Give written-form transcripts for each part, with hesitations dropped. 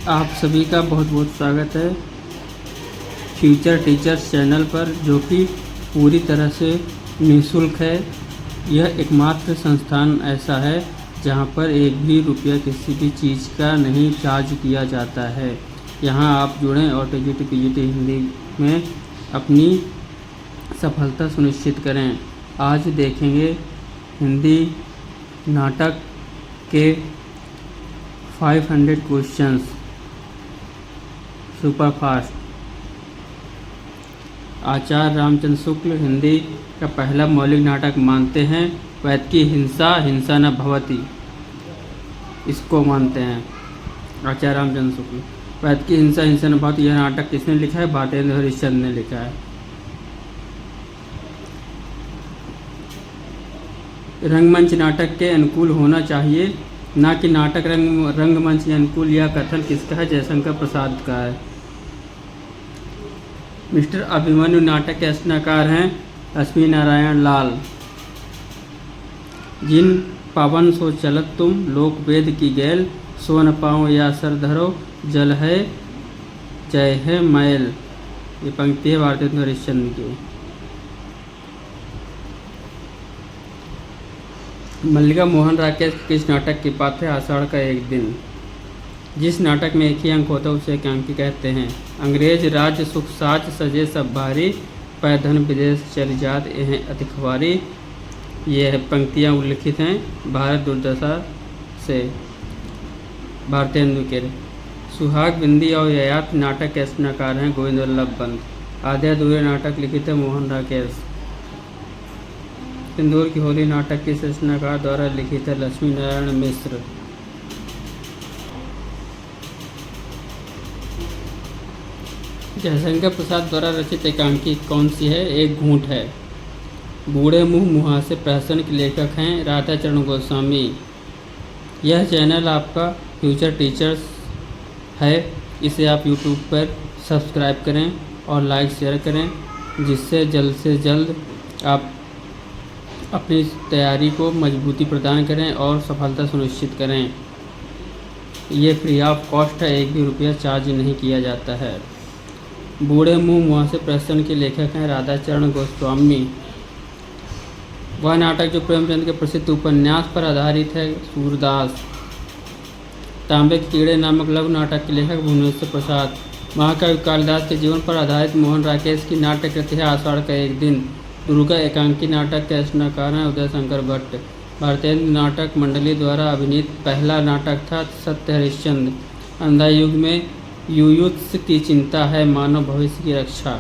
आप सभी का बहुत बहुत स्वागत है फ्यूचर टीचर्स चैनल पर, जो कि पूरी तरह से निःशुल्क है। यह एकमात्र संस्थान ऐसा है जहां पर एक भी रुपया किसी भी चीज़ का नहीं चार्ज किया जाता है। यहां आप जुड़ें और टीजीटी पीजीटी हिंदी में अपनी सफलता सुनिश्चित करें। आज देखेंगे हिंदी नाटक के 500 क्वेश्चंस सुपर फास्ट। आचार्य रामचंद्र शुक्ल हिंदी का पहला मौलिक नाटक मानते हैं। वैद की हिंसा हिंसा न भवति, इसको मानते हैं आचार्य रामचंद्र शुक्ल। वैद की हिंसा हिंसा न भवति, यह नाटक किसने लिखा है? भारतेंद्र हरिश्चंद्र ने लिखा है। रंगमंच नाटक के अनुकूल होना चाहिए, ना कि नाटक रंगमंच के अनुकूल। यह कथन किसका है? जयशंकर प्रसाद का है। मिस्टर अभिमन्यु नाटक के रचनाकार हैं लक्ष्मी नारायण लाल। जिन पावन सो चलत तुम, लोक वेद की गैल, सो न पाओ या सर धरो, जल है जय है मैल। ये पंक्ति है भारतेंद्र हरिश्चंद्र की। मल्लिका मोहन राकेश किस नाटक की पात्र है? आषाढ़ का एक दिन। जिस नाटक में एक ही अंक होता है उसे एकांकी कहते हैं। अंग्रेज राज सुख साज सजे सब भारी, पैधन विदेश चली जात यह अति खुआरी। ये पंक्तियाँ उल्लिखित हैं भारत दुर्दशा से, भारतेंदु के। सुहाग बिंदी और ययात नाटक के रचनाकार हैं गोविंद वल्लभ पंत। आधे अधूरे नाटक लिखित है मोहन राकेश। सिंदूर की होली नाटक के रचनाकार द्वारा लिखित है लक्ष्मी नारायण मिश्र। जयशंकर प्रसाद द्वारा रचित एकांकी कौन सी है? एक घूंट है। बूढ़े मुँह मुहासे प्रहसन के लेखक हैं राधा चरण गोस्वामी। यह चैनल आपका फ्यूचर टीचर्स है, इसे आप यूट्यूब पर सब्सक्राइब करें और लाइक शेयर करें, जिससे जल्द से जल्द आप अपनी तैयारी को मजबूती प्रदान करें और सफलता सुनिश्चित करें। ये फ्री ऑफ कॉस्ट है, एक भी रुपया चार्ज नहीं किया जाता है। बूढ़े मुँह मुहासे प्रहसन के लेखक हैं राधा चरण गोस्वामी। वह नाटक जो प्रेमचंद के प्रसिद्ध उपन्यास पर आधारित है सूरदास। तांबे के कीड़े नामक लघु नाटक के लेखक भुवनेश्वर प्रसाद। महाकवि कालिदास के जीवन पर आधारित मोहन राकेश की नाट्य कृति है आषाढ़ का एक दिन। दुर्गा एकांकी नाटक के रचनाकार हैं उदय शंकर भट्ट। भारतेंद्र नाटक मंडली द्वारा अभिनीत पहला नाटक था सत्य हरिश्चंद्र। अंधा युग में युयुत्स की चिंता है मानव भविष्य की रक्षा।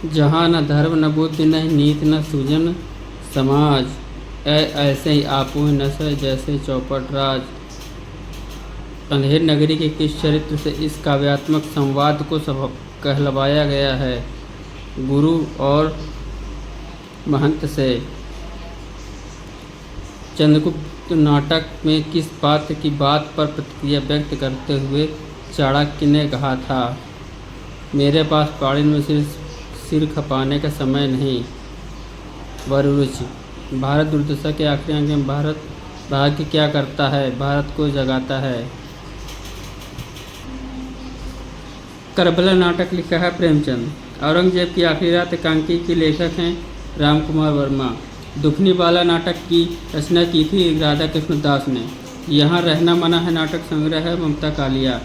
जहाँ न धर्म न बुद्धि न नीति न सुजन समाज, ऐसे ही आपो न सह जैसे चौपट राज। अंधेर नगरी के किस चरित्र से इस काव्यात्मक संवाद को कहलवाया गया है? गुरु और महंत से। चंद्रगुप्त नाटक में किस पात्र की बात पर प्रतिक्रिया व्यक्त करते हुए चाणक्य ने कहा था, मेरे पास पाड़िन में सिर खपाने का समय नहीं? वरुरुचि। भारत दुर्दशा के आखिरी अंक में भारत भाग्य क्या करता है? भारत को जगाता है। करबला नाटक लिखा है प्रेमचंद। औरंगजेब की आखिरी रात एकांकी के लेखक हैं राम कुमार वर्मा। दुखनी वाला नाटक की रचना की थी राधा कृष्ण दास ने। यहाँ रहना मना है नाटक संग्रह है ममता कालिया।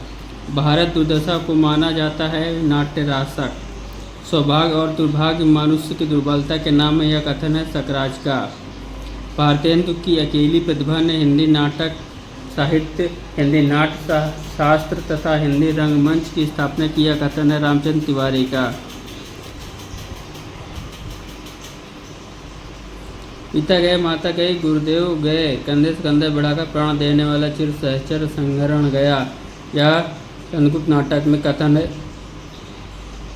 भारत दुर्दशा को माना जाता है नाट्य रासक। सौभाग्य और दुर्भाग्य मनुष्य की दुर्बलता के नाम में यह कथन है सकराज का। भारतेंदु की अकेली प्रतिभा ने हिंदी नाटक साहित्य, हिंदी नाट्य शास्त्र तथा हिंदी रंगमंच की स्थापना की, यह कथन है रामचंद्र तिवारी का। पिता गए माता गई गुरुदेव गए, कंधे से कंधे बढ़ाकर प्राण देने वाला चिर सहचर संहरण गया। यह चंद्रगुप्त नाटक में कथन है।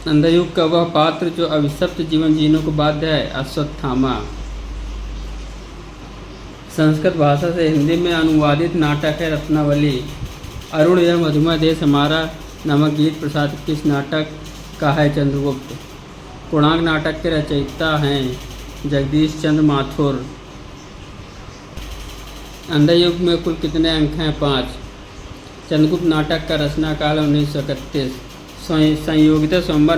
अंधयुग का वह पात्र जो अभिशप्त जीवन जीने को बाध्य है, अश्वत्थामा। संस्कृत भाषा से हिंदी में अनुवादित नाटक है रत्नावली। अरुण यह मधुमय देश हमारा नामक गीत प्रसाद किस नाटक का है? चंद्रगुप्त। पूर्णांग नाटक के रचयिता हैं जगदीश चंद्र माथुर। अंधा युग में कुल कितने अंक हैं? 5। चंद्रगुप्त नाटक का रचना काल 1931। संयोगिता स्वयंवर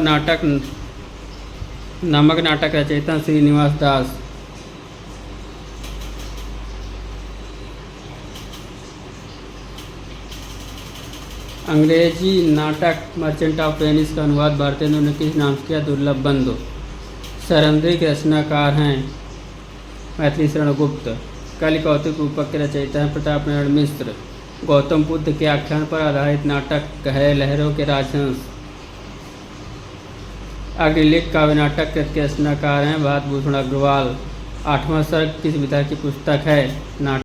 नामक नाटक रचयिता श्रीनिवास दास। अंग्रेजी नाटक मर्चेंट ऑफ वेनिस का अनुवाद भारतीय ने किस नाम से किया? दुर्लभ बंधु। सरंध्री के रचनाकार हैं मैथिली शरण गुप्त। कलि कौतुक रूपक के रचयिता हैं प्रताप नारायण मिश्र। गौतम बुद्ध के आख्यान पर आधारित नाटक है लहरों के राजहंस। अग्निलेख काव्य नाटक के रचनाकार हैं भारत भूषण अग्रवाल। 8वां सर्ग किस विधा की पुस्तक है? नाटक।